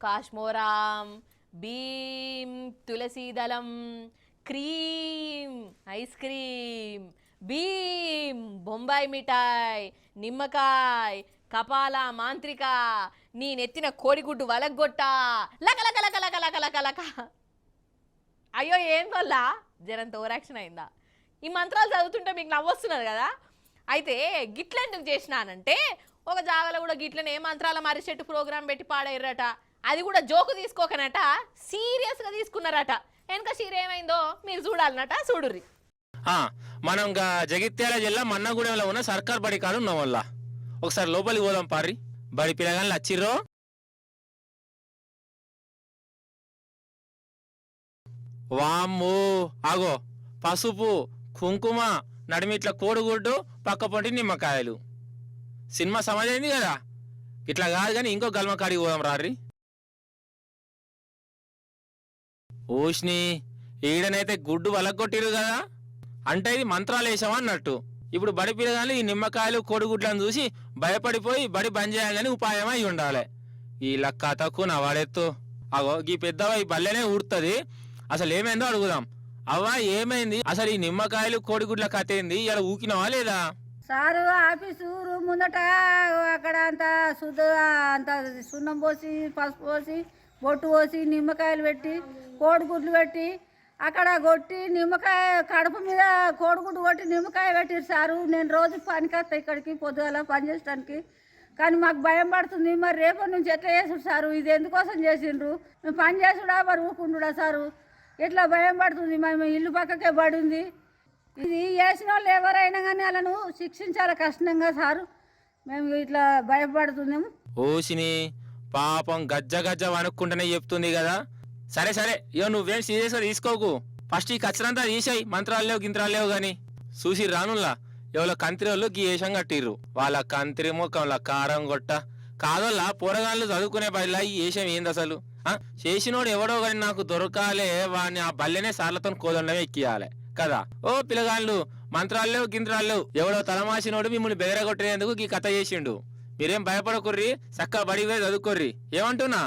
కాశ్మోరాం భీం తులసీదళం cream ice cream Bheem Bombay మిఠాయి నిమ్మకాయ కపాల మాంత్రిక నీ నెత్తిన కోడిగుడ్డు వలగొట్ట లక లక లక లక లక లక లక. అయ్యో ఏం వల్ల జరంత ఓవరాక్షన్ అయిందా? ఈ మంత్రాలు చదువుతుంటే మీకు నవ్వొస్తున్నది కదా. అయితే గిట్లెందుకు చేసినానంటే ఒక జాగలో కూడా గిట్లని ఏ మంత్రాల మరి చెట్టు ప్రోగ్రాం పెట్టి పాడేరట. అది కూడా జోకు తీసుకోకనట, సీరియస్గా తీసుకున్నారట. వెనక సీర ఏమైందో మీరు చూడాలన్నట, చూడుర్రి. మనం జగిత్యాల జిల్లా మన్నగూడెంలో ఉన్న సర్కార్ బడి కాడ ఉన్నాం వల్ల ఒకసారి లోపలికి పోదాం పారి. బడి పిల్లగాళ్ళు వచ్చిర్రో. వామ్మో ఆగో పసుపు కుంకుమ నడిమిట్ల కోడిగుడ్డు పక్క పొంటి నిమ్మకాయలు. సినిమా సమాజైంది కదా. ఇట్లా కాదు కానీ ఇంకో గల్మకాడికి పోదాం రారి. ఓష్ని ఈడనైతే గుడ్డు వలగొట్టిరు కదా, అంటే ఇది మంత్రాలు వేసామా అన్నట్టు. ఇప్పుడు బడి పిల్లగాళ్ళు ఈ నిమ్మకాయలు కోడిగుడ్లను చూసి భయపడిపోయి బడి బంద్ చేయాలని ఉపాయం అయి ఉండాలి. ఈ లక్క తక్కువ నా వాడెత్తు. అగో ఈ పెద్దవ ఈ బల్లెనే ఊడుతుంది. అసలు ఏమైందో అడుగుదాం. అవ్వా ఏమైంది అసలు? ఈ నిమ్మకాయలు కోడిగుడ్ల కథ ఏంది? ఇలా ఊకినావా లేదా? సారు ఆఫీసు రూమ్ ముందట అక్కడ అంత అంత సున్నం పోసి పసుపు పోసి బొట్టు పోసి నిమ్మకాయలు పెట్టి కోడిగుడ్లు పెట్టి అక్కడ కొట్టి నిమ్మకాయ కడుపు మీద కోడిగుడ్డు కొట్టి నిమ్మకాయ పెట్టిరు సారు. నేను రోజు పనికి వస్తా ఇక్కడికి పొద్దుగల పని చేసడానికి. కానీ మాకు భయం పడుతుంది. మరి రేపటి నుంచి ఎట్లా చేసుడు సారు? ఇది ఎందుకోసం చేసిండ్రు? మేము పని చేసుడా మరి ఊకుండుడా సారు? ఎట్లా భయం పడుతుంది. మేము ఇల్లు పక్కకే పడి ఉంది. ఇది చేసిన వాళ్ళు ఎవరైనా కానీ వాళ్ళను శిక్షించాలి కష్టంగా సారు. మేము ఇట్లా భయపడుతున్నాము. ఓసిని పాపం గజ్జ గజ్జ వణుక్కుంటేనే చెప్తుంది కదా. సరే సరే ఇక నువ్వేం సీరియస్గా తీసుకోకు. ఫస్ట్ ఈ కచ్చరంతా తీసాయి. మంత్రాలు లేవు గింత్రాలు లేవు కానీ చూసి రానుల్లా ఎవరో కంత్రి వాళ్ళు గీ వేషం కట్టిర్రు. వాళ్ళ కంత్రి ముఖంలో కారం కొట్ట కాదోళ్ళ పోరగాళ్ళు చదువుకునే బయలా ఈ వేషం ఏంది అసలు? చేసినోడు ఎవడో కానీ నాకు దొరకాలే, వాడిని ఆ బల్లెనే సార్లతో కోదండమే ఎక్కియాలి కదా. ఓ పిల్లగాళ్ళు మంత్రాలు లేవు గింత్రాలు లేవు. ఎవడో తలమాసినోడు మిమ్మల్ని బెదరగొట్టేందుకు ఈ కథ చేసిండు. మీరేం భయపడకుర్రి, చక్కగా బడికి పోయి చదువుకోర్రి. ఏమంటున్నా